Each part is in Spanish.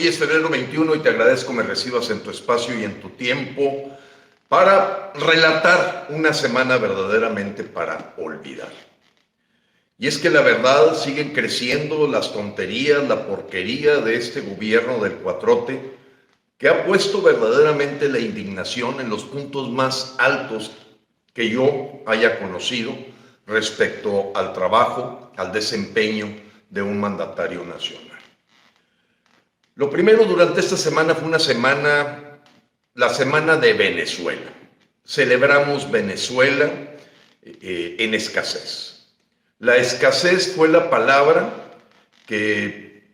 Hoy es febrero 21 y te agradezco me recibas en tu espacio y en tu tiempo para relatar una semana verdaderamente para olvidar. Y es que la verdad siguen creciendo las tonterías, la porquería de este gobierno del cuatrote que ha puesto verdaderamente la indignación en los puntos más altos que yo haya conocido respecto al trabajo, al desempeño de un mandatario nacional. Lo primero durante esta semana fue la semana de Venezuela. Celebramos Venezuela en escasez. La escasez fue la palabra que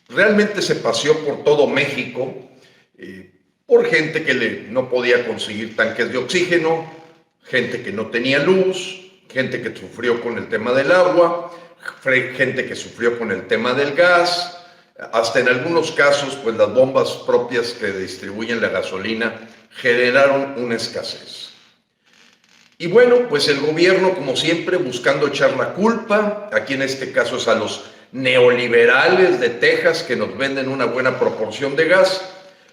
realmente se paseó por todo México, por gente que no podía conseguir tanques de oxígeno, gente que no tenía luz, gente que sufrió con el tema del agua, gente que sufrió con el tema del gas, hasta en algunos casos, pues las bombas propias que distribuyen la gasolina generaron una escasez. Y bueno, pues el gobierno, como siempre, buscando echar la culpa, aquí en este caso es a los neoliberales de Texas que nos venden una buena proporción de gas,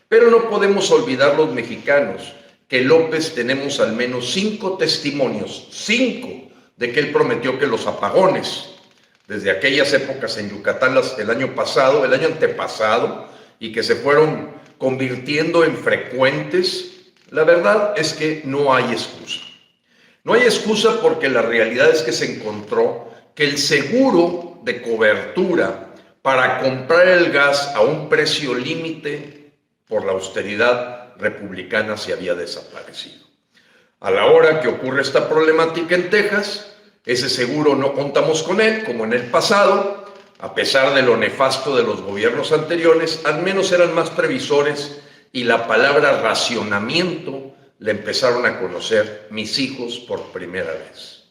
pero no podemos olvidar los mexicanos que López tenemos al menos 5 testimonios, 5, de que él prometió que los apagones, desde aquellas épocas en Yucatán, el año antepasado, y que se fueron convirtiendo en frecuentes, la verdad es que no hay excusa. No hay excusa porque la realidad es que se encontró que el seguro de cobertura para comprar el gas a un precio límite por la austeridad republicana se había desaparecido. A la hora que ocurre esta problemática en Texas, ese seguro no contamos con él, como en el pasado, a pesar de lo nefasto de los gobiernos anteriores, al menos eran más previsores y la palabra racionamiento la empezaron a conocer mis hijos por primera vez.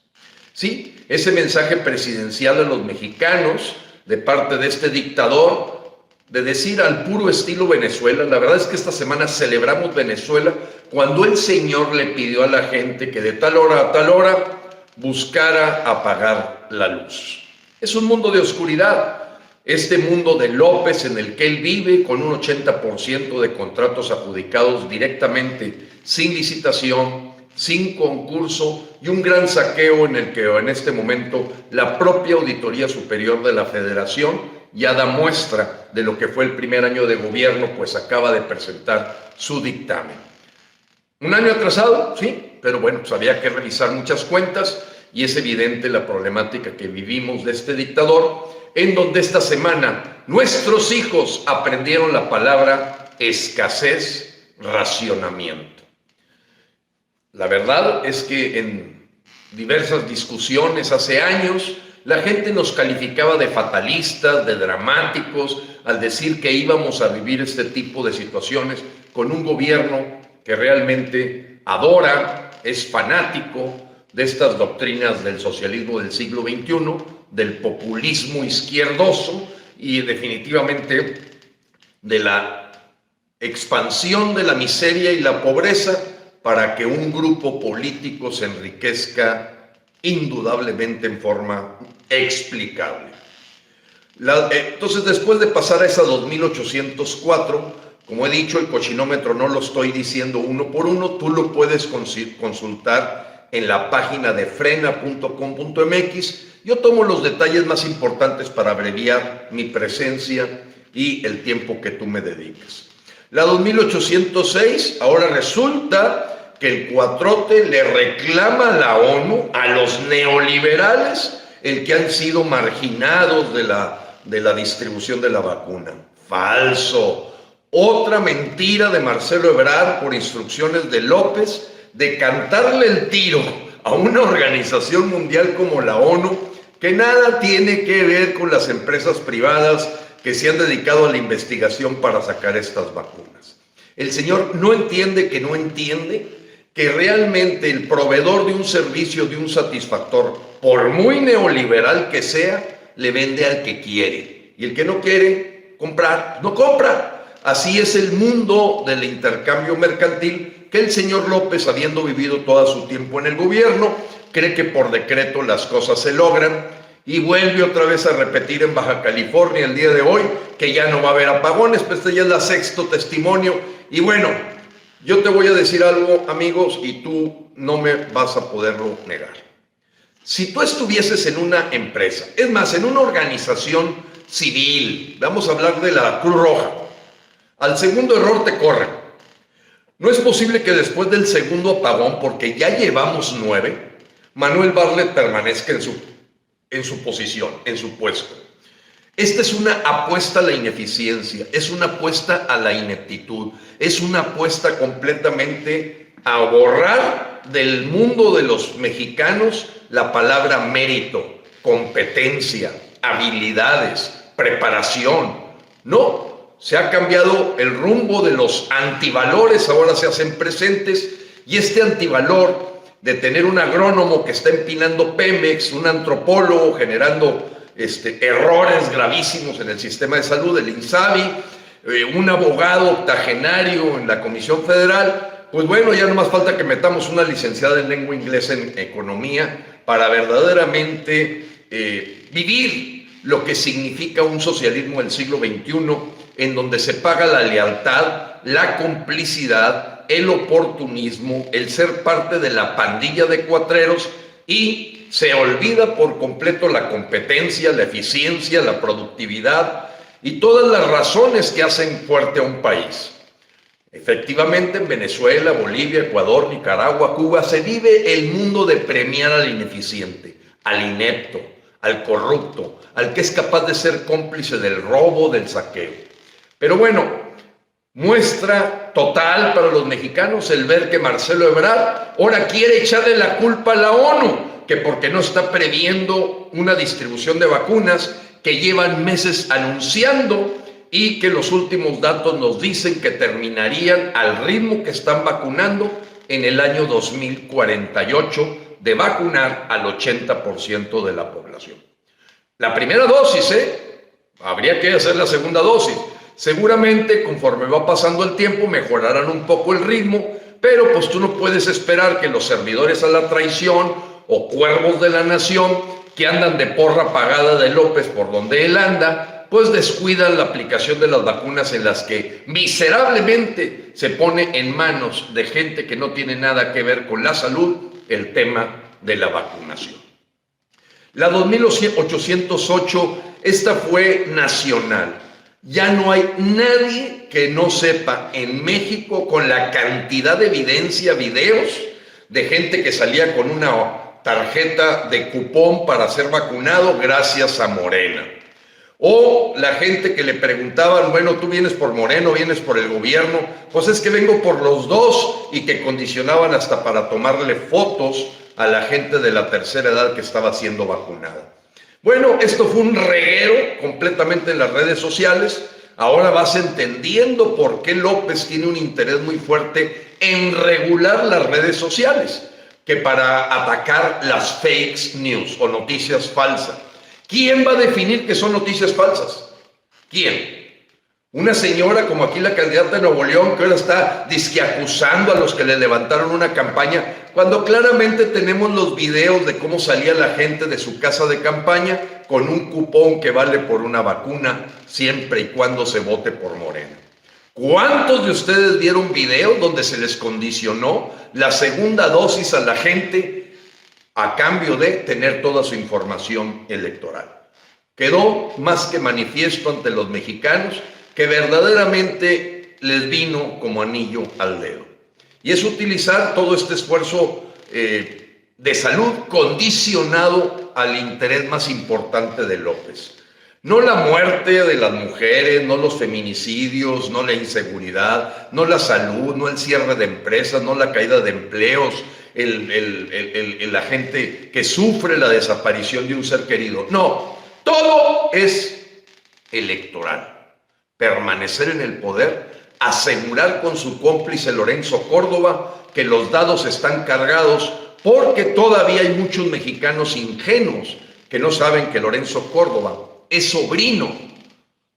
Sí, ese mensaje presidencial a los mexicanos de parte de este dictador, de decir al puro estilo Venezuela, la verdad es que esta semana celebramos Venezuela cuando el señor le pidió a la gente que de tal hora a tal hora buscara apagar la luz. Es un mundo de oscuridad, este mundo de López en el que él vive con un 80% de contratos adjudicados directamente, sin licitación, sin concurso y un gran saqueo en el que en este momento la propia Auditoría Superior de la Federación ya da muestra de lo que fue el primer año de gobierno, pues acaba de presentar su dictamen. Un año atrasado, sí, pero bueno, pues había que revisar muchas cuentas y es evidente la problemática que vivimos de este dictador, en donde esta semana nuestros hijos aprendieron la palabra escasez, racionamiento. La verdad es que en diversas discusiones hace años, la gente nos calificaba de fatalistas, de dramáticos, al decir que íbamos a vivir este tipo de situaciones con un gobierno que realmente adora, es fanático de estas doctrinas del socialismo del siglo XXI, del populismo izquierdoso y definitivamente de la expansión de la miseria y la pobreza para que un grupo político se enriquezca indudablemente en forma explicable. Entonces, después de pasar a esa 2804, como he dicho, el cochinómetro no lo estoy diciendo uno por uno, tú lo puedes consultar en la página de frena.com.mx. Yo tomo los detalles más importantes para abreviar mi presencia y el tiempo que tú me dedicas. La 2806, ahora resulta que el cuatrote le reclama a la ONU, a los neoliberales, el que han sido marginados de la distribución de la vacuna. Falso. Otra mentira de Marcelo Ebrard por instrucciones de López de cantarle el tiro a una organización mundial como la ONU que nada tiene que ver con las empresas privadas que se han dedicado a la investigación para sacar estas vacunas. El señor no entiende que realmente el proveedor de un servicio, de un satisfactor, por muy neoliberal que sea, le vende al que quiere. Y el que no quiere comprar, no compra. Así es el mundo del intercambio mercantil que el señor López, habiendo vivido todo su tiempo en el gobierno, cree que por decreto las cosas se logran y vuelve otra vez a repetir en Baja California el día de hoy que ya no va a haber apagones, pues este ya es el sexto testimonio. Y bueno, yo te voy a decir algo, amigos, y tú no me vas a poderlo negar. Si tú estuvieses en una empresa, es más, en una organización civil, vamos a hablar de la Cruz Roja, al segundo error te corren. No es posible que después del segundo apagón, porque ya llevamos 9, Manuel Bartlett permanezca en su posición, en su puesto. Esta es una apuesta a la ineficiencia, es una apuesta a la ineptitud, es una apuesta completamente a borrar del mundo de los mexicanos la palabra mérito, competencia, habilidades, preparación. No, se ha cambiado el rumbo de los antivalores, ahora se hacen presentes, y este antivalor de tener un agrónomo que está empinando Pemex, un antropólogo generando errores gravísimos en el sistema de salud, el INSABI, un abogado octogenario en la Comisión Federal, pues bueno, ya no más falta que metamos una licenciada en lengua inglesa en economía para verdaderamente vivir lo que significa un socialismo del siglo XXI, en donde se paga la lealtad, la complicidad, el oportunismo, el ser parte de la pandilla de cuatreros, y se olvida por completo la competencia, la eficiencia, la productividad y todas las razones que hacen fuerte a un país. Efectivamente, en Venezuela, Bolivia, Ecuador, Nicaragua, Cuba, se vive el mundo de premiar al ineficiente, al inepto, al corrupto, al que es capaz de ser cómplice del robo, del saqueo. Pero bueno, muestra total para los mexicanos el ver que Marcelo Ebrard ahora quiere echarle la culpa a la ONU, que porque no está previendo una distribución de vacunas que llevan meses anunciando y que los últimos datos nos dicen que terminarían al ritmo que están vacunando en el año 2048 de vacunar al 80% de la población. La primera dosis, habría que hacer la segunda dosis. Seguramente conforme va pasando el tiempo mejorarán un poco el ritmo, pero pues tú no puedes esperar que los servidores a la traición o cuervos de la nación que andan de porra pagada de López por donde él anda, pues descuidan la aplicación de las vacunas en las que miserablemente se pone en manos de gente que no tiene nada que ver con la salud el tema de la vacunación. La 2808, esta fue nacional. Ya no hay nadie que no sepa en México, con la cantidad de evidencia, videos de gente que salía con una tarjeta de cupón para ser vacunado gracias a Morena. O la gente que le preguntaban, bueno, tú vienes por Moreno, vienes por el gobierno, pues es que vengo por los dos, y que condicionaban hasta para tomarle fotos a la gente de la tercera edad que estaba siendo vacunada. Bueno, esto fue un reguero completamente en las redes sociales. Ahora vas entendiendo por qué López tiene un interés muy fuerte en regular las redes sociales, que para atacar las fake news o noticias falsas. ¿Quién va a definir que son noticias falsas? ¿Quién? Una señora como aquí la candidata de Nuevo León, que ahora está disque acusando a los que le levantaron una campaña, cuando claramente tenemos los videos de cómo salía la gente de su casa de campaña con un cupón que vale por una vacuna, siempre y cuando se vote por Morena. ¿Cuántos de ustedes vieron videos donde se les condicionó la segunda dosis a la gente a cambio de tener toda su información electoral? Quedó más que manifiesto ante los mexicanos que verdaderamente les vino como anillo al dedo. Y es utilizar todo este esfuerzo de salud condicionado al interés más importante de López. No la muerte de las mujeres, no los feminicidios, no la inseguridad, no la salud, no el cierre de empresas, no la caída de empleos, la gente que sufre la desaparición de un ser querido. No, todo es electoral. Permanecer en el poder, asegurar con su cómplice Lorenzo Córdoba que los dados están cargados, porque todavía hay muchos mexicanos ingenuos que no saben que Lorenzo Córdoba es sobrino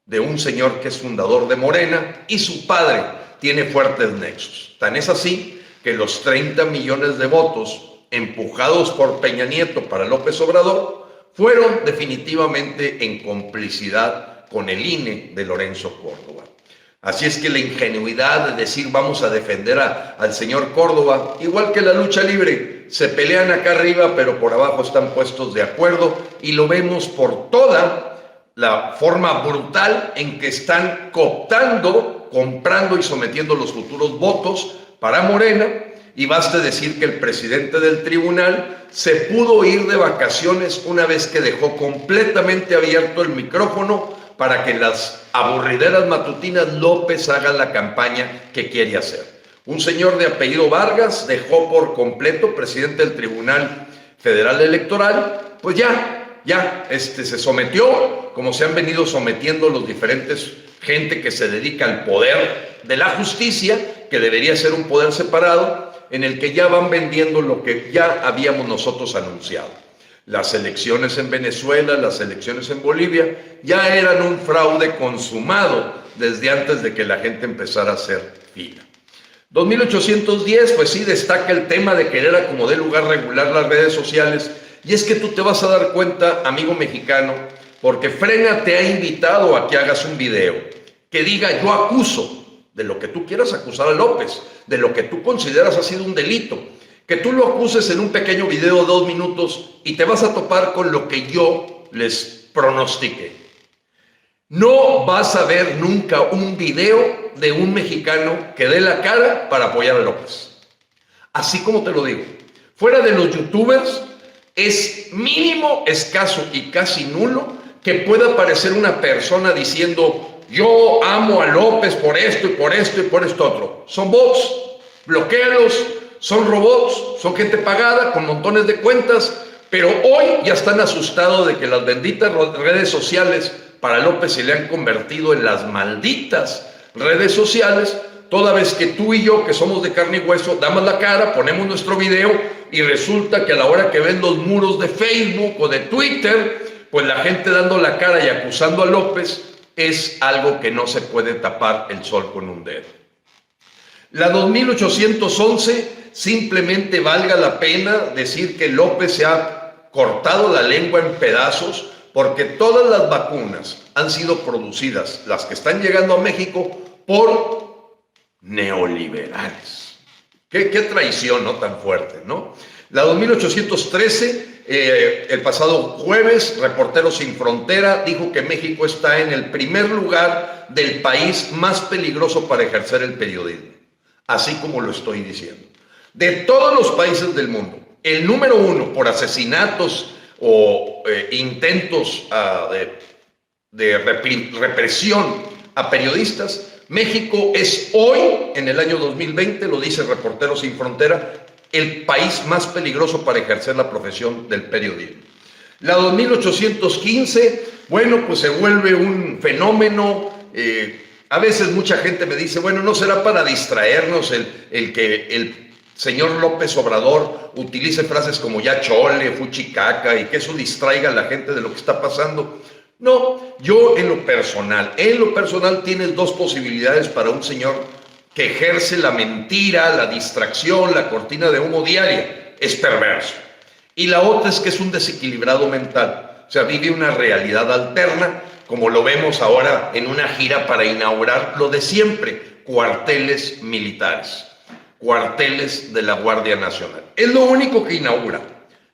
de un señor que es fundador de Morena y su padre tiene fuertes nexos. Tan es así que los 30 millones de votos empujados por Peña Nieto para López Obrador, fueron definitivamente en complicidad con el INE de Lorenzo Córdoba. Así es que la ingenuidad de decir vamos a defender al señor Córdoba, igual que la lucha libre, se pelean acá arriba, pero por abajo están puestos de acuerdo y lo vemos por toda la forma brutal en que están cooptando, comprando y sometiendo los futuros votos para Morena. Y basta decir que el presidente del tribunal se pudo ir de vacaciones una vez que dejó completamente abierto el micrófono para que en las aburrideras matutinas López haga la campaña que quiere hacer. Un señor de apellido Vargas dejó por completo, presidente del Tribunal Federal Electoral, pues se sometió, como se han venido sometiendo los diferentes gente que se dedica al poder de la justicia, que debería ser un poder separado, en el que ya van vendiendo lo que ya habíamos nosotros anunciado. Las elecciones en Venezuela, las elecciones en Bolivia, ya eran un fraude consumado desde antes de que la gente empezara a hacer fila. 2810, pues sí, destaca el tema de querer a como dé lugar regular las redes sociales, y es que tú te vas a dar cuenta, amigo mexicano, porque Frena te ha invitado a que hagas un video que diga yo acuso de lo que tú quieras acusar a López, de lo que tú consideras ha sido un delito, que tú lo acuses en un pequeño video de 2 minutos y te vas a topar con lo que yo les pronostiqué. No vas a ver nunca un video de un mexicano que dé la cara para apoyar a López. Así como te lo digo. Fuera de los youtubers, es mínimo, escaso y casi nulo que pueda aparecer una persona diciendo yo amo a López por esto y por esto y por esto otro. Son bots, bloquéalos, son robots, son gente pagada con montones de cuentas, pero hoy ya están asustados de que las benditas redes sociales para López se le han convertido en las malditas redes sociales, toda vez que tú y yo, que somos de carne y hueso, damos la cara, ponemos nuestro video y resulta que a la hora que ven los muros de Facebook o de Twitter, pues la gente dando la cara y acusando a López es algo que no se puede tapar el sol con un dedo. La 2811, simplemente valga la pena decir que López se ha cortado la lengua en pedazos porque todas las vacunas han sido producidas, las que están llegando a México, por neoliberales. Qué traición, ¿no? Tan fuerte, ¿no? La 2813, el pasado jueves, Reporteros Sin Frontera dijo que México está en el primer lugar del país más peligroso para ejercer el periodismo, así como lo estoy diciendo. De todos los países del mundo, el número 1 por asesinatos o intentos de represión a periodistas, México es hoy, en el año 2020, lo dice Reporteros Sin Frontera, el país más peligroso para ejercer la profesión del periodismo. La 2815, bueno, pues se vuelve un fenómeno. A veces mucha gente me dice, bueno, ¿no será para distraernos el que el señor López Obrador utilice frases como ya chole, fuchicaca y que eso distraiga a la gente de lo que está pasando? No, yo en lo personal tienes 2 posibilidades para un señor que ejerce la mentira, la distracción, la cortina de humo diaria, es perverso. Y la otra es que es un desequilibrado mental, o sea, vive una realidad alterna, como lo vemos ahora en una gira para inaugurar lo de siempre, cuarteles militares, cuarteles de la Guardia Nacional. Es lo único que inaugura.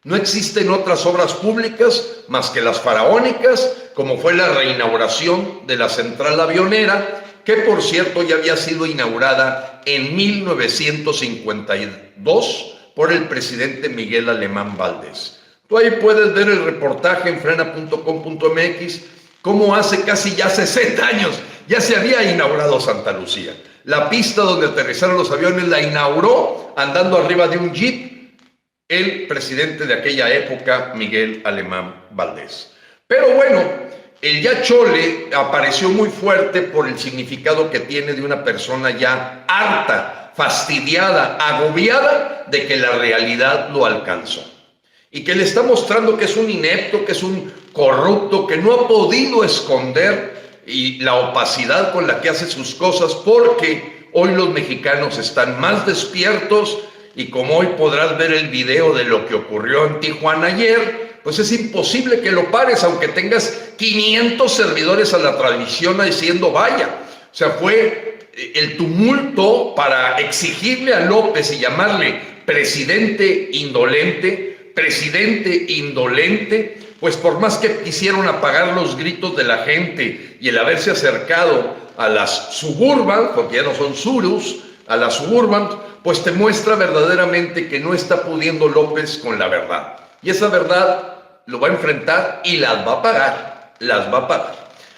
No existen otras obras públicas más que las faraónicas, como fue la reinauguración de la central avionera, que por cierto ya había sido inaugurada en 1952 por el presidente Miguel Alemán Valdés. Tú ahí puedes ver el reportaje en frena.com.mx, cómo hace casi ya 60 años ya se había inaugurado Santa Lucía. La pista donde aterrizaron los aviones la inauguró andando arriba de un jeep el presidente de aquella época, Miguel Alemán Valdés. Pero bueno, el ya chole apareció muy fuerte por el significado que tiene de una persona ya harta, fastidiada, agobiada de que la realidad lo alcanzó. Y que le está mostrando que es un inepto, que es un corrupto, que no ha podido esconder y la opacidad con la que hace sus cosas, porque hoy los mexicanos están más despiertos y como hoy podrás ver el video de lo que ocurrió en Tijuana ayer, pues es imposible que lo pares, aunque tengas 500 servidores a la transmisión diciendo vaya. O sea, fue el tumulto para exigirle a López y llamarle presidente indolente, pues por más que quisieron apagar los gritos de la gente y el haberse acercado a las Suburban, porque ya no son Surus, a las Suburban, pues te muestra verdaderamente que no está pudiendo López con la verdad. Y esa verdad lo va a enfrentar y las va a pagar,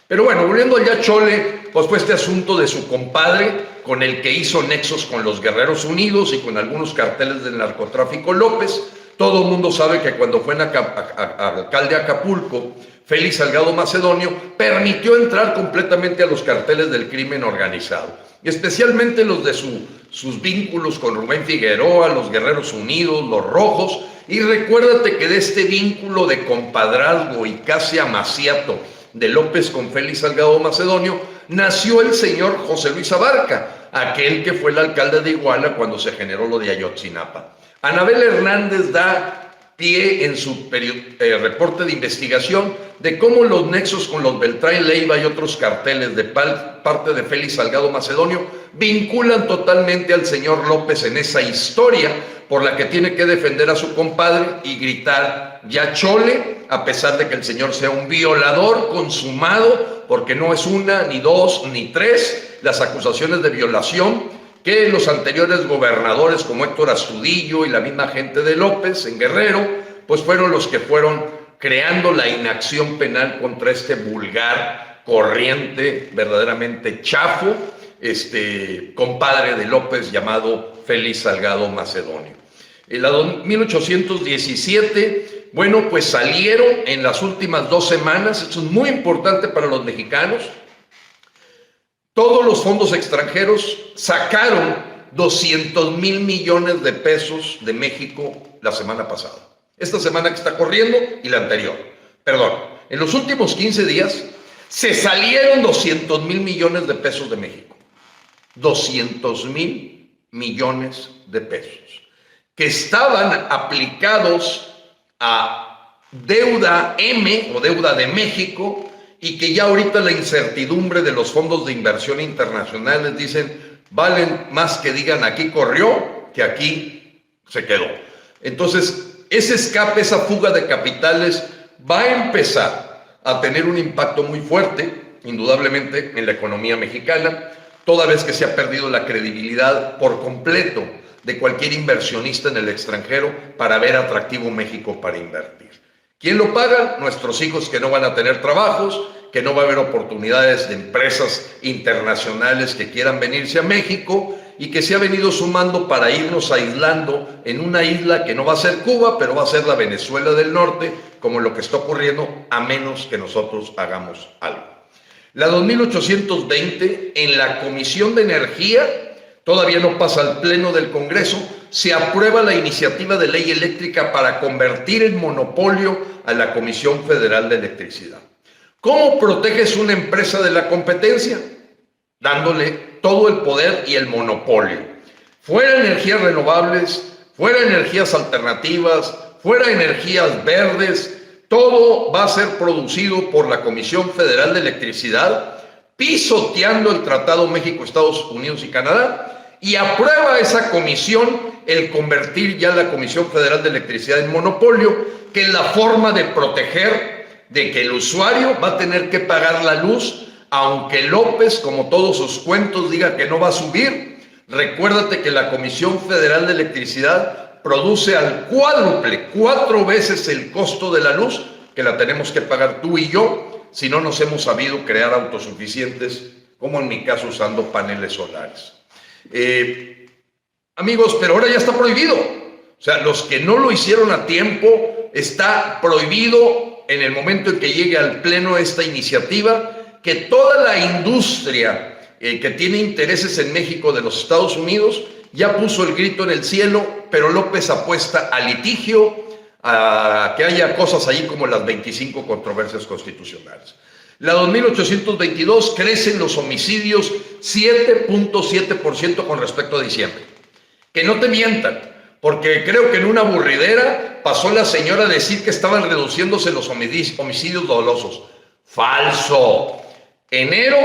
Pero bueno, volviendo allá Chole, pues fue este asunto de su compadre, con el que hizo nexos con los Guerreros Unidos y con algunos carteles del narcotráfico López. Todo el mundo sabe que cuando fue alcalde de Acapulco, Félix Salgado Macedonio permitió entrar completamente a los carteles del crimen organizado, y especialmente los de sus vínculos con Rubén Figueroa, los Guerreros Unidos, los Rojos. Y recuérdate que de este vínculo de compadrazgo y casi amaciato de López con Félix Salgado Macedonio, nació el señor José Luis Abarca, aquel que fue el alcalde de Iguala cuando se generó lo de Ayotzinapa. Anabel Hernández da pie en su reporte de investigación de cómo los nexos con los Beltrán Leiva y otros carteles de parte de Félix Salgado Macedonio vinculan totalmente al señor López en esa historia por la que tiene que defender a su compadre y gritar ya Chole, a pesar de que el señor sea un violador consumado, porque no es una, ni dos, ni tres las acusaciones de violación que los anteriores gobernadores como Héctor Astudillo y la misma gente de López en Guerrero, pues fueron los que fueron creando la inacción penal contra este vulgar, corriente, verdaderamente chafo, compadre de López llamado Félix Salgado Macedonio. En la 1817, bueno, pues salieron en las últimas 2 semanas, esto es muy importante para los mexicanos, todos los fondos extranjeros sacaron 200,000 millones de pesos de México la semana pasada. Esta semana que está corriendo y la anterior. Perdón, en los últimos 15 días se salieron 200,000 millones de pesos de México. 200,000 millones de pesos que estaban aplicados a deuda M o deuda de México, y que ya ahorita la incertidumbre de los fondos de inversión internacionales dicen valen más que digan aquí corrió que aquí se quedó. Entonces, ese escape, esa fuga de capitales va a empezar a tener un impacto muy fuerte, indudablemente, en la economía mexicana, toda vez que se ha perdido la credibilidad por completo de cualquier inversionista en el extranjero para ver atractivo México para invertir. ¿Quién lo paga? Nuestros hijos, que no van a tener trabajos, que no va a haber oportunidades de empresas internacionales que quieran venirse a México, y que se ha venido sumando para irnos aislando en una isla que no va a ser Cuba, pero va a ser la Venezuela del Norte, como lo que está ocurriendo, a menos que nosotros hagamos algo. La 2820, en la Comisión de Energía, todavía no pasa al Pleno del Congreso, se aprueba la iniciativa de ley eléctrica para convertir en monopolio a la Comisión Federal de Electricidad. ¿Cómo proteges una empresa de la competencia? Dándole todo el poder y el monopolio. Fuera energías renovables, fuera energías alternativas, fuera energías verdes, todo va a ser producido por la Comisión Federal de Electricidad, pisoteando el Tratado México, Estados Unidos y Canadá, y aprueba esa comisión el convertir ya la Comisión Federal de Electricidad en monopolio, que es la forma de proteger de que el usuario va a tener que pagar la luz, aunque López, como todos sus cuentos, diga que no va a subir. Recuérdate que la Comisión Federal de Electricidad produce al cuádruple, 4 veces el costo de la luz, que la tenemos que pagar tú y yo, si no nos hemos sabido crear autosuficientes, como en mi caso usando paneles solares. Amigos, pero ahora ya está prohibido. O sea, los que no lo hicieron a tiempo, está prohibido en el momento en que llegue al Pleno esta iniciativa, que toda la industria que tiene intereses en México de los Estados Unidos ya puso el grito en el cielo, pero López apuesta a litigio, a que haya cosas ahí como las 25 controversias constitucionales. La 2822 crecen los homicidios 7.7% con respecto a diciembre. Que no te mientan, porque creo que en una aburridera pasó la señora a decir que estaban reduciéndose los homicidios dolosos. Falso. Enero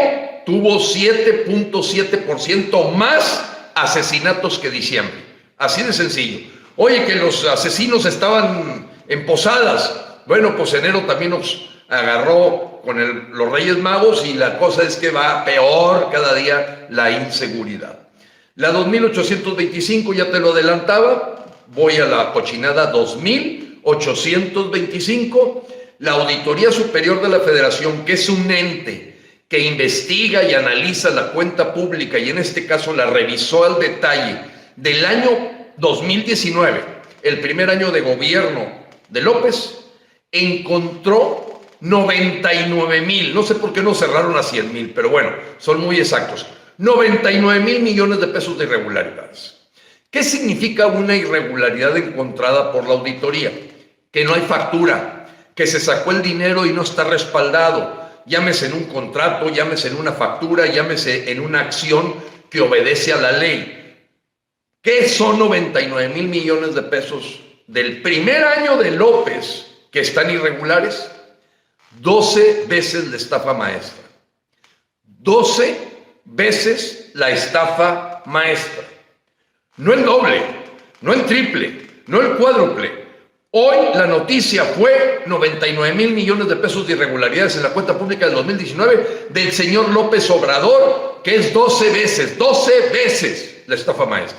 tuvo 7.7% más asesinatos que diciembre. Así de sencillo. Oye, que los asesinos estaban en posadas. Bueno, pues enero también nos agarró con los Reyes Magos y la cosa es que va peor cada día la inseguridad. La 2825 ya te lo adelantaba, voy a la cochinada 2825. La Auditoría Superior de la Federación, que es un ente que investiga y analiza la cuenta pública y en este caso la revisó al detalle del año 2019, el primer año de gobierno de López, encontró 99,000, no sé por qué no cerraron a 100,000, pero bueno, son muy exactos, 99,000 millones de pesos de irregularidades. ¿Qué significa una irregularidad encontrada por la auditoría? Que no hay factura, que se sacó el dinero y no está respaldado, llámese en un contrato, llámese en una factura, llámese en una acción que obedece a la ley. ¿Qué son 99,000 millones de pesos del primer año de López que están irregulares? 12 veces la estafa maestra. 12 veces la estafa maestra. No el doble, no el triple, no el cuádruple. Hoy la noticia fue 99,000 millones de pesos de irregularidades en la cuenta pública del 2019 del señor López Obrador, que es 12 veces la estafa maestra.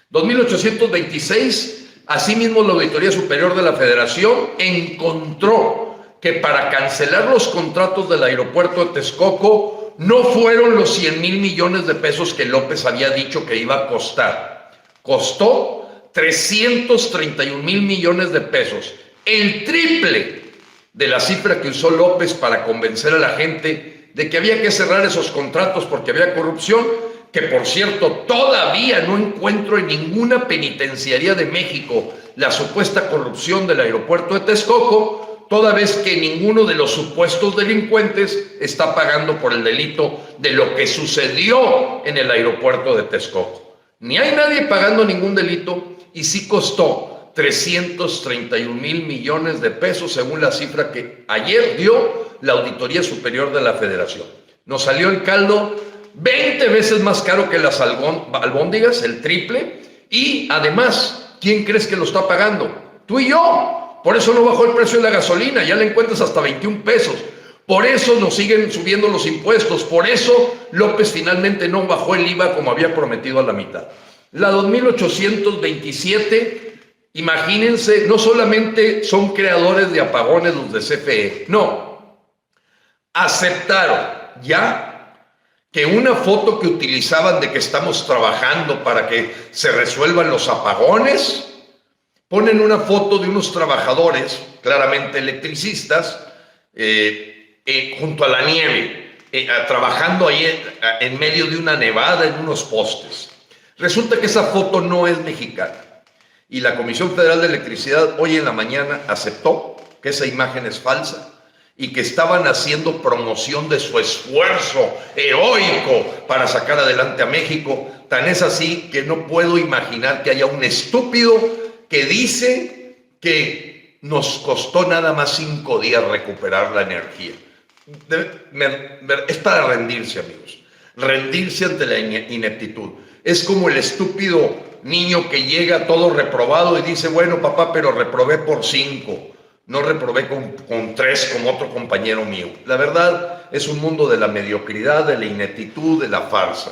2826, asimismo la Auditoría Superior de la Federación encontró que para cancelar los contratos del aeropuerto de Texcoco no fueron los 100,000 millones de pesos que López había dicho que iba a costar. Costó 331,000 millones de pesos, el triple de la cifra que usó López para convencer a la gente de que había que cerrar esos contratos porque había corrupción, que por cierto todavía no encuentro en ninguna penitenciaría de México la supuesta corrupción del aeropuerto de Texcoco, toda vez que ninguno de los supuestos delincuentes está pagando por el delito de lo que sucedió en el aeropuerto de Texcoco. Ni hay nadie pagando ningún delito y sí costó 331,000 millones de pesos según la cifra que ayer dio la Auditoría Superior de la Federación. Nos salió el caldo 20 veces más caro que las albóndigas, el triple, y además, ¿quién crees que lo está pagando? Tú y yo. Por eso no bajó el precio de la gasolina, ya la encuentras hasta 21 pesos. Por eso nos siguen subiendo los impuestos, por eso López finalmente no bajó el IVA como había prometido a la mitad. La 2827, imagínense, no solamente son creadores de apagones los de CFE, no, aceptaron ya que una foto que utilizaban de que estamos trabajando para que se resuelvan los apagones, ponen una foto de unos trabajadores, claramente electricistas, junto a la nieve, trabajando ahí en medio de una nevada en unos postes. Resulta que esa foto no es mexicana y la Comisión Federal de Electricidad hoy en la mañana aceptó que esa imagen es falsa y que estaban haciendo promoción de su esfuerzo heroico para sacar adelante a México. Tan es así que no puedo imaginar que haya un estúpido que dice que nos costó nada más 5 días recuperar la energía. Es para rendirse, amigos, rendirse ante la ineptitud. Es como el estúpido niño que llega todo reprobado y dice, bueno papá, pero reprobé por 5, no reprobé con 3 como otro compañero mío. La verdad es un mundo de la mediocridad, de la ineptitud, de la farsa.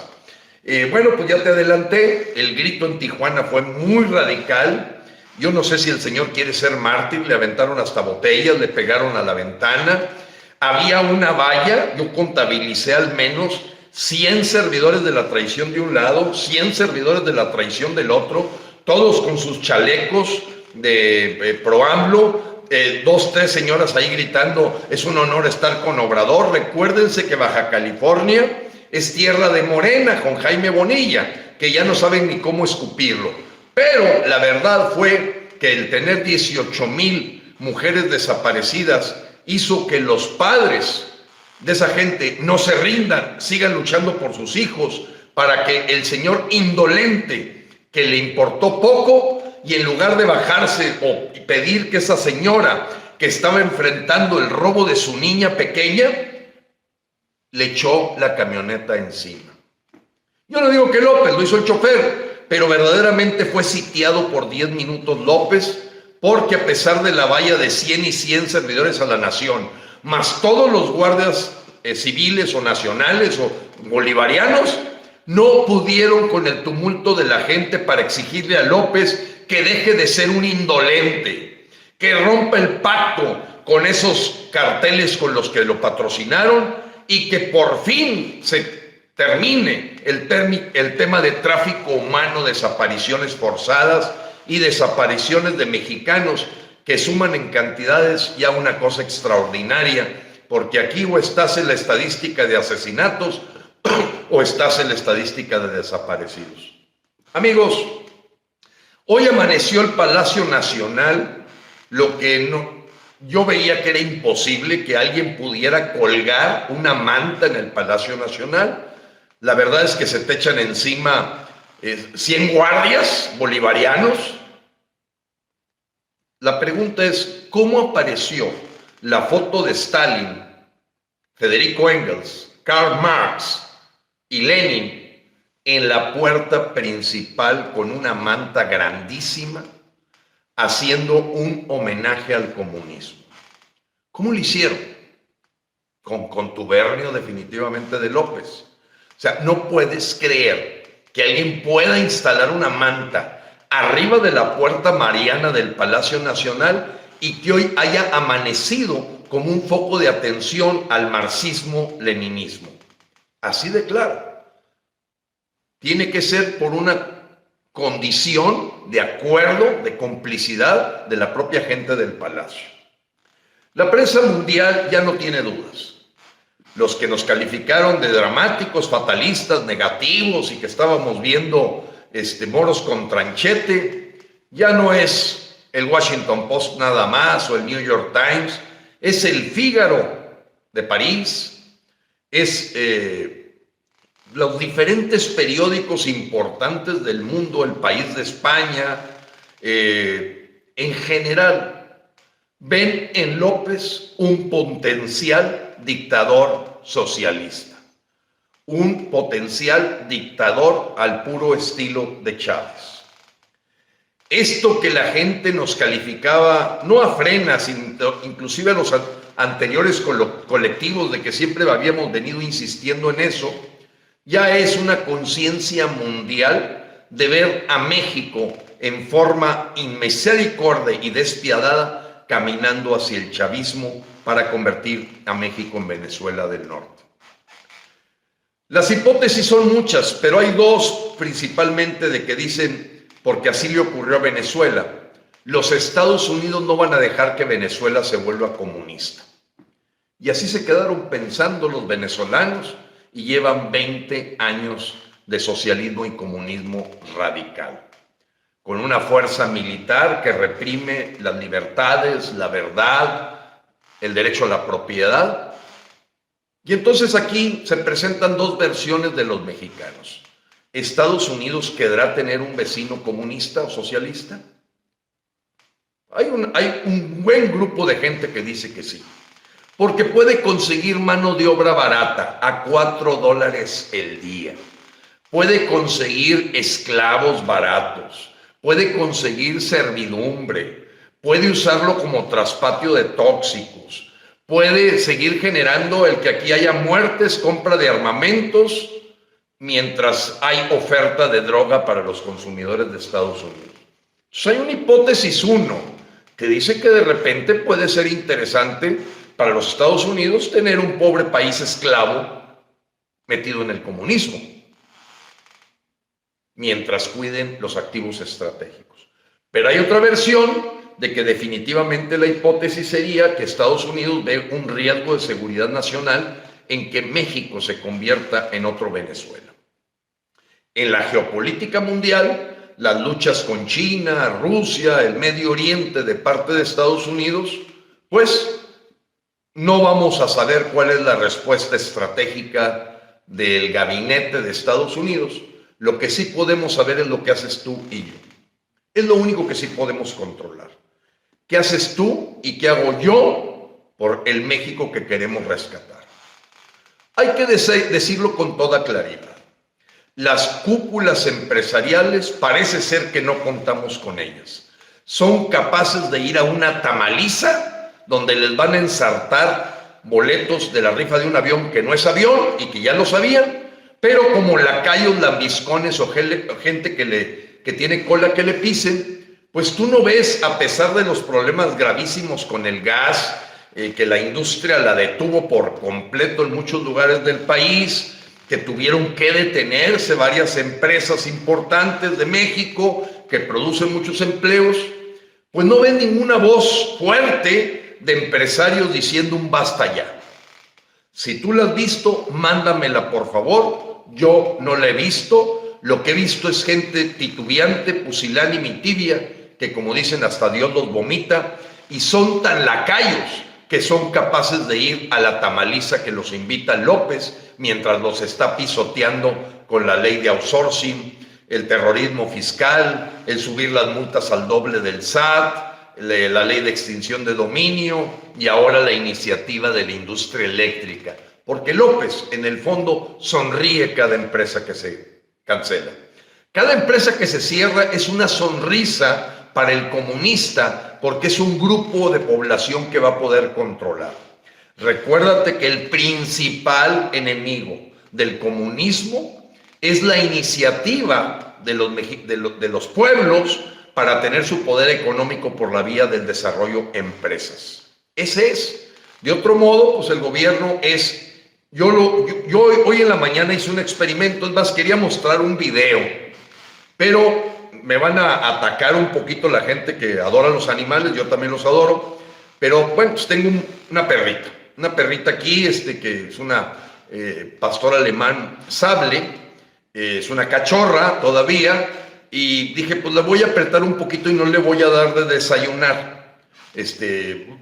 Bueno, pues ya te adelanté, el grito en Tijuana fue muy radical. Yo no sé si el señor quiere ser mártir, le aventaron hasta botellas, le pegaron a la ventana. Había una valla, yo contabilicé al menos 100 servidores de la traición de un lado, 100 servidores de la traición del otro, todos con sus chalecos de pro-AMLO, 2, 3 señoras ahí gritando, es un honor estar con Obrador. Recuérdense que Baja California es tierra de Morena con Jaime Bonilla, que ya no saben ni cómo escupirlo. Pero la verdad fue que el tener 18,000 mujeres desaparecidas hizo que los padres de esa gente no se rindan, sigan luchando por sus hijos, para que el señor indolente, que le importó poco, y en lugar de bajarse o pedir que esa señora que estaba enfrentando el robo de su niña pequeña, le echó la camioneta encima. Yo no digo que López, lo hizo el chofer, pero verdaderamente fue sitiado por 10 minutos López, porque a pesar de la valla de 100 y 100 servidores a la nación, más todos los guardias civiles o nacionales o bolivarianos, no pudieron con el tumulto de la gente para exigirle a López que deje de ser un indolente, que rompa el pacto con esos carteles con los que lo patrocinaron y que por fin se termine el tema de tráfico humano, desapariciones forzadas y desapariciones de mexicanos que suman en cantidades ya una cosa extraordinaria, porque aquí o estás en la estadística de asesinatos o estás en la estadística de desaparecidos. Amigos, hoy amaneció el Palacio Nacional, lo que yo veía que era imposible que alguien pudiera colgar una manta en el Palacio Nacional. La verdad es que se te echan encima 100 guardias bolivarianos. La pregunta es, ¿cómo apareció la foto de Stalin, Federico Engels, Karl Marx y Lenin en la puerta principal con una manta grandísima haciendo un homenaje al comunismo? ¿Cómo lo hicieron? Con contubernio definitivamente de López. O sea, no puedes creer que alguien pueda instalar una manta arriba de la puerta mariana del Palacio Nacional y que hoy haya amanecido como un foco de atención al marxismo-leninismo. Así de claro. Tiene que ser por una condición de acuerdo, de complicidad de la propia gente del Palacio. La prensa mundial ya no tiene dudas. Los que nos calificaron de dramáticos, fatalistas, negativos y que estábamos viendo moros con tranchete, ya no es el Washington Post nada más o el New York Times, es el Figaro de París, es los diferentes periódicos importantes del mundo, El País de España, en general, ven en López un potencial dictador socialista, un potencial dictador al puro estilo de Chávez. Esto que la gente nos calificaba, no a Frena, sino inclusive a los anteriores colectivos de que siempre habíamos venido insistiendo en eso, ya es una conciencia mundial de ver a México en forma inmisericordia y despiadada caminando hacia el chavismo para convertir a México en Venezuela del Norte. Las hipótesis son muchas, pero hay dos principalmente de que dicen, porque así le ocurrió a Venezuela, los Estados Unidos no van a dejar que Venezuela se vuelva comunista. Y así se quedaron pensando los venezolanos y llevan 20 años de socialismo y comunismo radical, con una fuerza militar que reprime las libertades, la verdad, el derecho a la propiedad. Y entonces aquí se presentan dos versiones de los mexicanos. ¿Estados Unidos querrá tener un vecino comunista o socialista? Hay un buen grupo de gente que dice que sí, porque puede conseguir mano de obra barata a $4 el día, puede conseguir esclavos baratos, puede conseguir servidumbre, puede usarlo como traspatio de tóxicos, puede seguir generando el que aquí haya muertes, compra de armamentos, mientras hay oferta de droga para los consumidores de Estados Unidos. Entonces hay una hipótesis que dice que de repente puede ser interesante para los Estados Unidos tener un pobre país esclavo metido en el comunismo, mientras cuiden los activos estratégicos. Pero hay otra versión de que definitivamente la hipótesis sería que Estados Unidos ve un riesgo de seguridad nacional en que México se convierta en otro Venezuela. En la geopolítica mundial, las luchas con China, Rusia, el Medio Oriente de parte de Estados Unidos, pues no vamos a saber cuál es la respuesta estratégica del gabinete de Estados Unidos. Lo que sí podemos saber es lo que haces tú y yo. Es lo único que sí podemos controlar. ¿Qué haces tú y qué hago yo por el México que queremos rescatar? Hay que decirlo con toda claridad. Las cúpulas empresariales parece ser que no contamos con ellas. Son capaces de ir a una tamaliza donde les van a ensartar boletos de la rifa de un avión que no es avión y que ya lo sabían, pero como lacayos, lambiscones o gente que tiene cola que le pisen, pues tú no ves, a pesar de los problemas gravísimos con el gas, que la industria la detuvo por completo en muchos lugares del país, que tuvieron que detenerse varias empresas importantes de México que producen muchos empleos, pues no ven ninguna voz fuerte de empresarios diciendo un basta ya. Si tú la has visto, mándamela por favor. Yo no la he visto. Lo que he visto es gente titubeante, pusilánime y tibia, que como dicen hasta Dios los vomita, y son tan lacayos que son capaces de ir a la tamaliza que los invita López mientras los está pisoteando con la ley de outsourcing, el terrorismo fiscal, el subir las multas al doble del SAT, la ley de extinción de dominio y ahora la iniciativa de la industria eléctrica. Porque López, en el fondo, sonríe cada empresa que se cancela. Cada empresa que se cierra es una sonrisa para el comunista, porque es un grupo de población que va a poder controlar. Recuérdate que el principal enemigo del comunismo es la iniciativa de los pueblos para tener su poder económico por la vía del desarrollo empresas. Ese es. De otro modo, pues el gobierno es... Yo hoy en la mañana hice un experimento, es más, quería mostrar un video, pero me van a atacar un poquito la gente que adora los animales, yo también los adoro, pero bueno, pues tengo una perrita aquí, que es una pastor alemán sable, es una cachorra todavía, y dije, pues la voy a apretar un poquito y no le voy a dar de desayunar.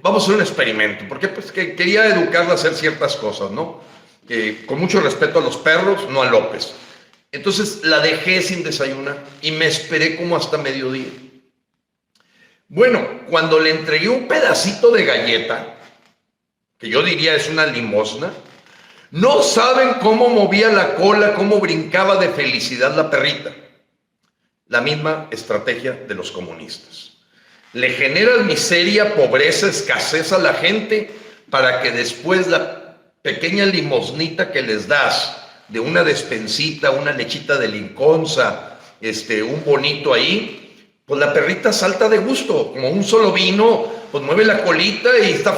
Vamos a hacer un experimento, porque pues quería educarla a hacer ciertas cosas, ¿no? Con mucho respeto a los perros, no a López. Entonces la dejé sin desayunar y me esperé como hasta mediodía. Bueno, cuando le entregué un pedacito de galleta, que yo diría es una limosna, no saben cómo movía la cola, cómo brincaba de felicidad la perrita. La misma estrategia de los comunistas. Le generan miseria, pobreza, escasez a la gente para que después la pequeña limosnita que les das de una despensita, una lechita de liconza, un bonito ahí, pues la perrita salta de gusto, como un solo vino, pues mueve la colita y está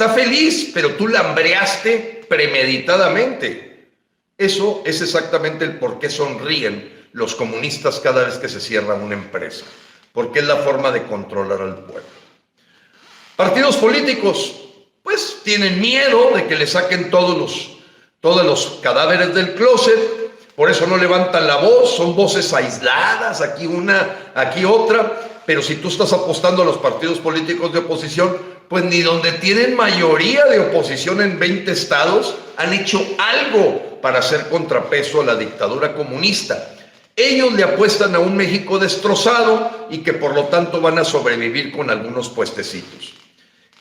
feliz, pero tú la hambreaste premeditadamente. Eso es exactamente el por qué sonríen los comunistas cada vez que se cierra una empresa, porque es la forma de controlar al pueblo. Partidos políticos, pues tienen miedo de que le saquen todos los cadáveres del closet, por eso no levantan la voz, son voces aisladas, aquí una, aquí otra, pero si tú estás apostando a los partidos políticos de oposición, pues ni donde tienen mayoría de oposición en 20 estados han hecho algo para hacer contrapeso a la dictadura comunista. Ellos le apuestan a un México destrozado y que por lo tanto van a sobrevivir con algunos puestecitos.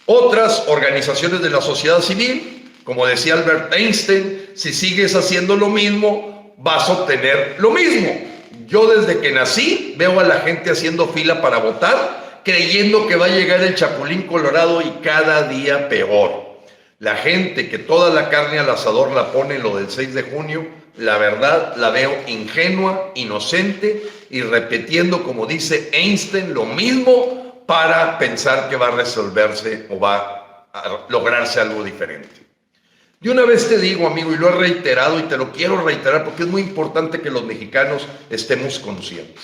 Otras organizaciones de la sociedad civil, como decía Albert Einstein, si sigues haciendo lo mismo, vas a obtener lo mismo. Yo desde que nací veo a la gente haciendo fila para votar, creyendo que va a llegar el Chapulín Colorado y cada día peor. La gente que toda la carne al asador la pone en lo del 6 de junio, la verdad la veo ingenua, inocente y repitiendo, como dice Einstein, lo mismo para pensar que va a resolverse o va a lograrse algo diferente. De una vez te digo, amigo, y lo he reiterado y te lo quiero reiterar porque es muy importante que los mexicanos estemos conscientes.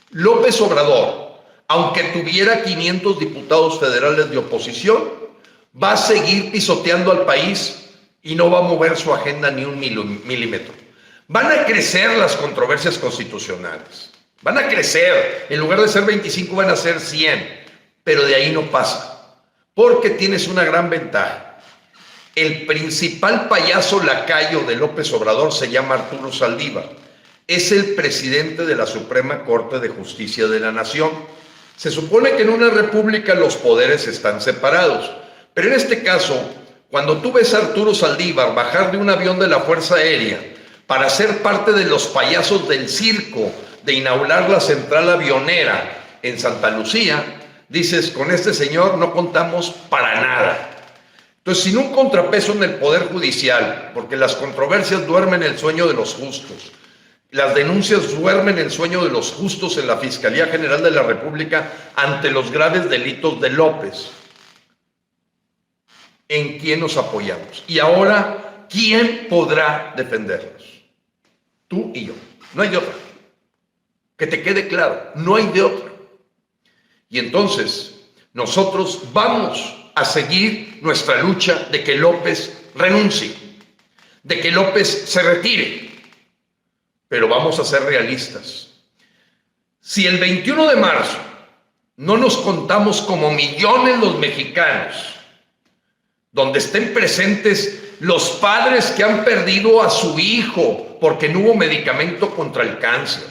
López Obrador, aunque tuviera 500 diputados federales de oposición, va a seguir pisoteando al país y no va a mover su agenda ni un milímetro. Van a crecer las controversias constitucionales, van a crecer, en lugar de ser 25 van a ser 100, pero de ahí no pasa, porque tienes una gran ventaja. El principal payaso lacayo de López Obrador se llama Arturo Saldívar. es el presidente de la Suprema Corte de Justicia de la Nación. Se supone que en una república los poderes están separados, pero en este caso, cuando tú ves a Arturo Saldívar bajar de un avión de la Fuerza Aérea para ser parte de los payasos del circo de inaugurar la central avionera en Santa Lucía, dices, con este señor no contamos para nada. Entonces, sin un contrapeso en el Poder Judicial, porque las controversias duermen el sueño de los justos, las denuncias duermen el sueño de los justos en la Fiscalía General de la República ante los graves delitos de López. ¿En quién nos apoyamos? Y ahora, ¿quién podrá defendernos? Tú y yo. No hay de otra. Que te quede claro, no hay de otra. Y entonces, nosotros vamos a seguir nuestra lucha de que López renuncie, de que López se retire. Pero vamos a ser realistas. Si el 21 de marzo no nos contamos como millones los mexicanos, donde estén presentes los padres que han perdido a su hijo porque no hubo medicamento contra el cáncer,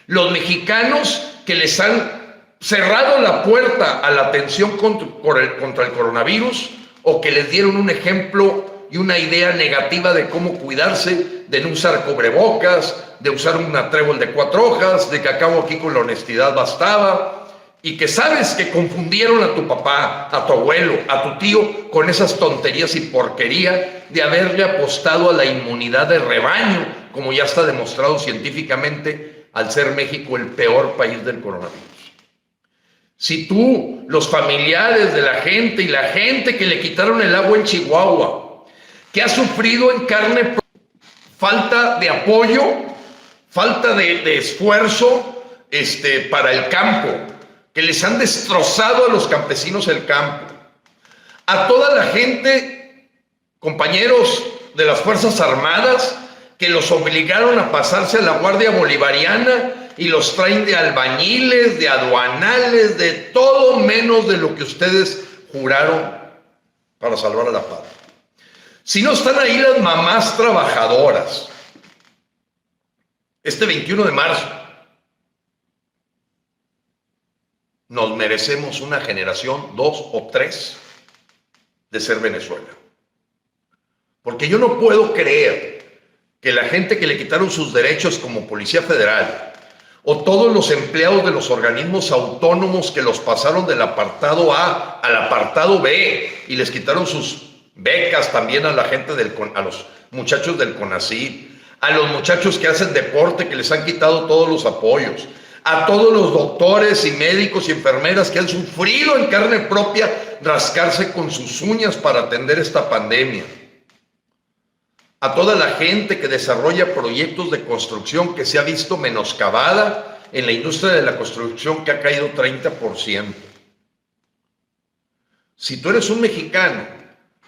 los mexicanos que les han cerrado la puerta a la atención contra el coronavirus o que les dieron un ejemplo y una idea negativa de cómo cuidarse, de no usar cubrebocas, de usar una trébol de 4 hojas, de que acabo aquí con la honestidad bastaba, y que sabes que confundieron a tu papá, a tu abuelo, a tu tío con esas tonterías y porquería de haberle apostado a la inmunidad de rebaño, como ya está demostrado científicamente, al ser México el peor país del coronavirus. Si tú, los familiares de la gente y la gente que le quitaron el agua en Chihuahua, que ha sufrido en carne falta de apoyo, falta de esfuerzo para el campo, que les han destrozado a los campesinos el campo, a toda la gente, compañeros de las Fuerzas Armadas, que los obligaron a pasarse a la Guardia Bolivariana y los traen de albañiles, de aduanales, de todo menos de lo que ustedes juraron para salvar a la patria. Si no están ahí las mamás trabajadoras, este 21 de marzo, nos merecemos una generación, 2 o 3, de ser Venezuela. Porque yo no puedo creer que la gente que le quitaron sus derechos como Policía Federal o todos los empleados de los organismos autónomos que los pasaron del apartado A al apartado B y les quitaron sus becas también a la gente a los muchachos del CONACYT, a los muchachos que hacen deporte que les han quitado todos los apoyos, a todos los doctores y médicos y enfermeras que han sufrido en carne propia rascarse con sus uñas para atender esta pandemia, a toda la gente que desarrolla proyectos de construcción que se ha visto menoscabada en la industria de la construcción que ha caído 30%. Si tú eres un mexicano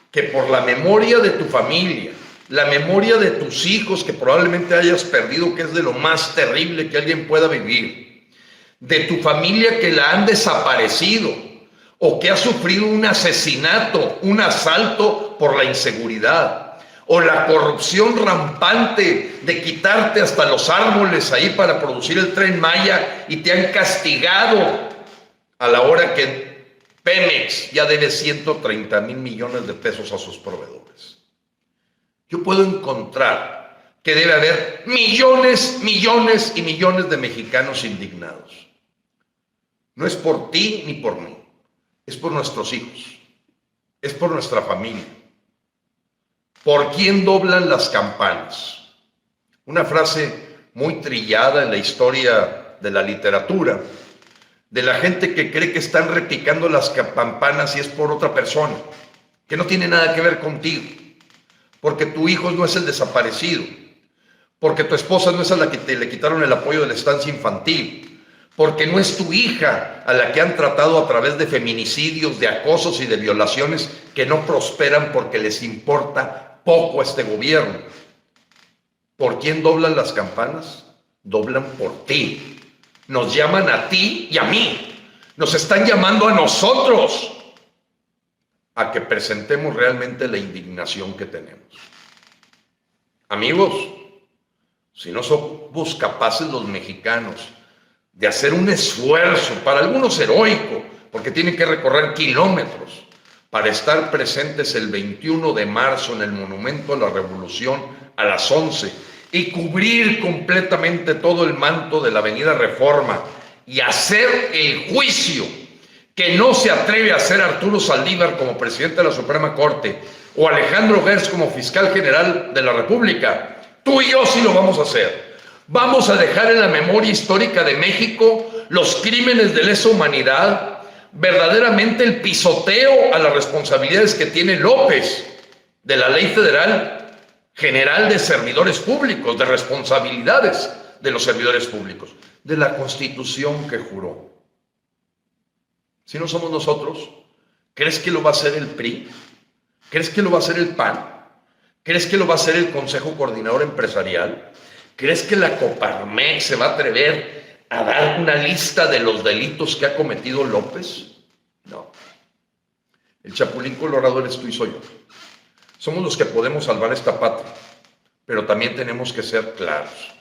que por la memoria de tu familia, la memoria de tus hijos que probablemente hayas perdido, que es de lo más terrible que alguien pueda vivir, de tu familia que la han desaparecido o que ha sufrido un asesinato, un asalto por la inseguridad o la corrupción rampante de quitarte hasta los árboles ahí para producir el Tren Maya y te han castigado a la hora que Pemex ya debe 130,000 millones de pesos a sus proveedores. Yo puedo encontrar que debe haber millones, millones y millones de mexicanos indignados. No es por ti ni por mí, es por nuestros hijos, es por nuestra familia. ¿Por quién doblan las campanas? Una frase muy trillada en la historia de la literatura, de la gente que cree que están replicando las campanas y es por otra persona, que no tiene nada que ver contigo, porque tu hijo no es el desaparecido, porque tu esposa no es a la que le quitaron el apoyo de la estancia infantil, porque no es tu hija a la que han tratado a través de feminicidios, de acosos y de violaciones que no prosperan porque les importa poco a este gobierno. ¿Por quién doblan las campanas? Doblan por ti. Nos llaman a ti y a mí. Nos están llamando a nosotros a que presentemos realmente la indignación que tenemos. Amigos, si no somos capaces los mexicanos de hacer un esfuerzo, para algunos heroico, porque tienen que recorrer kilómetros, para estar presentes el 21 de marzo en el Monumento a la Revolución a las 11 y cubrir completamente todo el manto de la Avenida Reforma y hacer el juicio que no se atreve a hacer Arturo Saldívar como presidente de la Suprema Corte o Alejandro Gertz como fiscal general de la República. Tú y yo sí lo vamos a hacer. Vamos a dejar en la memoria histórica de México los crímenes de lesa humanidad, verdaderamente el pisoteo a las responsabilidades que tiene López de la Ley Federal General de Servidores Públicos, de responsabilidades de los servidores públicos, de la Constitución que juró. Si no somos nosotros, ¿crees que lo va a hacer el PRI? ¿Crees que lo va a hacer el PAN? ¿Crees que lo va a hacer el Consejo Coordinador Empresarial? ¿Crees que la Coparmex se va a atrever a dar una lista de los delitos que ha cometido López? No. El Chapulín Colorado eres tú y soy yo. Somos los que podemos salvar esta patria, pero también tenemos que ser claros.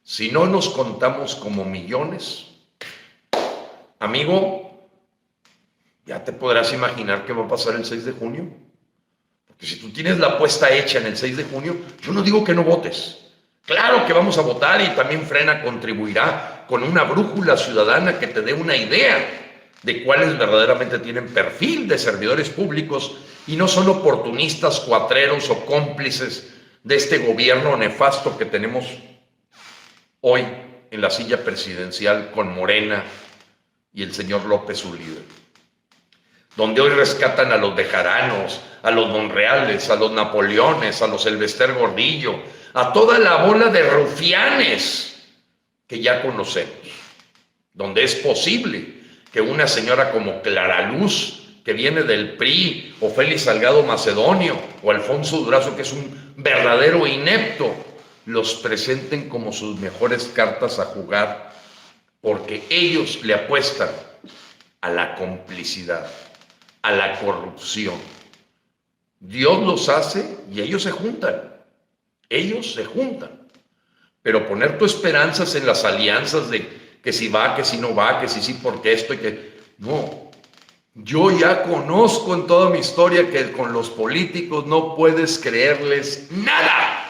Si no nos contamos como millones, amigo, ya te podrás imaginar qué va a pasar el 6 de junio. Porque si tú tienes la apuesta hecha en el 6 de junio, yo no digo que no votes. Claro que vamos a votar y también Frena contribuirá con una brújula ciudadana que te dé una idea de cuáles verdaderamente tienen perfil de servidores públicos y no son oportunistas, cuatreros o cómplices de este gobierno nefasto que tenemos hoy en la silla presidencial con Morena y el señor López, su líder. Donde hoy rescatan a los Bejaranos, a los Monreales, a los Napoleones, a los Elvester Gordillo, a toda la bola de rufianes que ya conocemos. Donde es posible que una señora como Clara Luz, que viene del PRI, o Félix Salgado Macedonio, o Alfonso Durazo, que es un verdadero inepto, los presenten como sus mejores cartas a jugar, porque ellos le apuestan a la complicidad, a la corrupción. Dios los hace y ellos se juntan. Ellos se juntan. Pero poner tus esperanzas en las alianzas de que si va, que si no va, que si sí, porque esto y que... No. Yo ya conozco en toda mi historia que con los políticos no puedes creerles nada.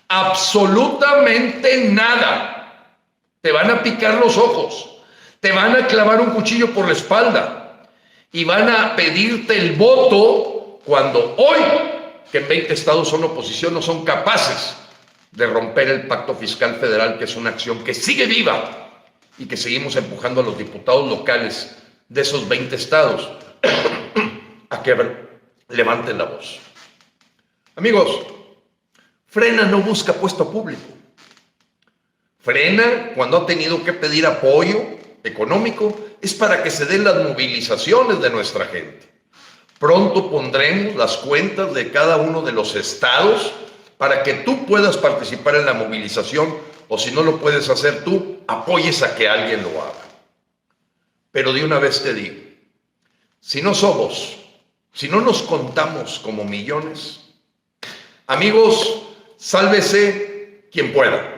Absolutamente nada. Te van a picar los ojos. Te van a clavar un cuchillo por la espalda. Y van a pedirte el voto cuando hoy, que en 20 estados son oposición, no son capaces de romper el pacto fiscal federal, que es una acción que sigue viva y que seguimos empujando a los diputados locales de esos 20 estados a que levanten la voz. Amigos, Frena no busca puesto público. Frena, cuando ha tenido que pedir apoyo económico, es para que se den las movilizaciones de nuestra gente. Pronto pondremos las cuentas de cada uno de los estados para que tú puedas participar en la movilización, o si no lo puedes hacer tú, apoyes a que alguien lo haga. Pero de una vez te digo, si no nos contamos como millones, amigos, sálvese quien pueda.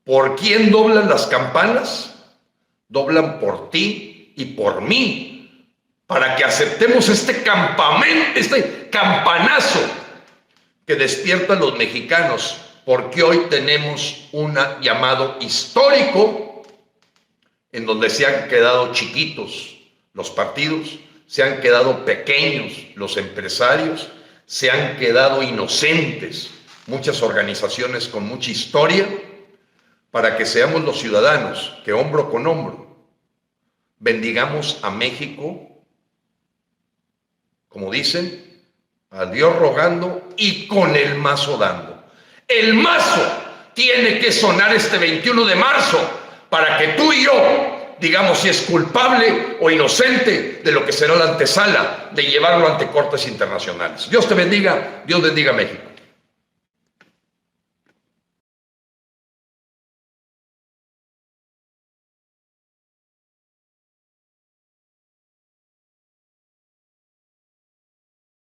¿Por quién doblan las campanas? Doblan por ti y por mí, para que aceptemos este campanazo que despierta a los mexicanos, porque hoy tenemos un llamado histórico en donde se han quedado chiquitos los partidos, se han quedado pequeños los empresarios, se han quedado inocentes muchas organizaciones con mucha historia, para que seamos los ciudadanos que hombro con hombro bendigamos a México, como dicen, a Dios rogando y con el mazo dando. El mazo tiene que sonar este 21 de marzo para que tú y yo digamos si es culpable o inocente de lo que será la antesala de llevarlo ante cortes internacionales. Dios te bendiga, Dios bendiga a México.